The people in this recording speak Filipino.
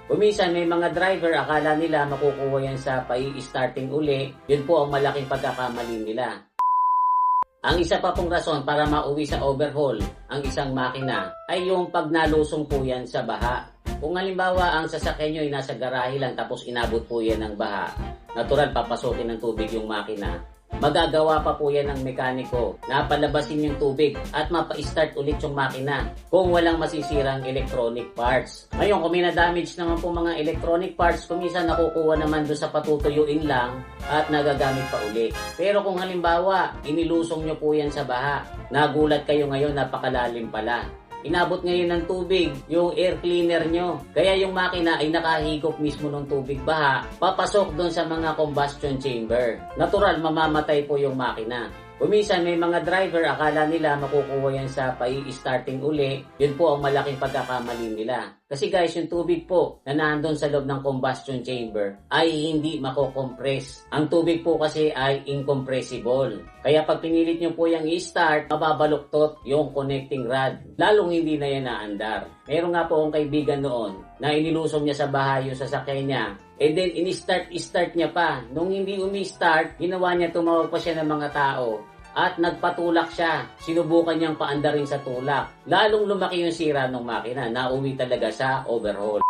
Kuminsan may mga driver akala nila makukuha yan sa pai-starting uli, yun po ang malaking pagkakamali nila. Ang isa pa pong rason para mauwi sa overhaul ang isang makina ay yung pag nalusong po yan sa baha. Kung halimbawa ang sasakyan nyo ay nasa garahe lang tapos inabot po yan ng baha, natural papasokin ng tubig yung makina. Magagawa pa po yan ng mekaniko na palabasin yung tubig at mapa-start ulit yung makina kung walang masisirang electronic parts. Ngayon, kung may na-damage naman po mga electronic parts, kuminsan nakukuha naman doon sa patutuyuin lang at nagagamit pa uli. Pero kung halimbawa, inilusong nyo po yan sa baha, nagulat kayo ngayon, napakalalim pala. Inabot ngayon ng tubig yung air cleaner nyo. Kaya yung makina ay nakahigop mismo ng tubig baha, papasok doon sa mga combustion chamber. Natural, mamamatay po yung makina. Kuminsan may mga driver akala nila makukuha yan sa pai-starting uli, yun po ang malaking pagkakamali nila. Kasi guys, yung tubig po na nandun sa loob ng combustion chamber ay hindi mako-compress. Ang tubig po kasi ay incompressible. Kaya pag pinilit nyo po yung i-start, mababaluktot yung connecting rod. Lalong hindi na yan naandar. Meron nga po akong kaibigan noon na inilusong niya sa bahay yung sasakyan niya. And then, in-start niya pa. Nung hindi umi-start, ginawa niya, tumawag pa siya ng mga tao. At nagpatulak siya. Sinubukan niyang paandarin sa tulak. Lalong lumaki yung sira ng makina. Nauwi talaga sa overhaul.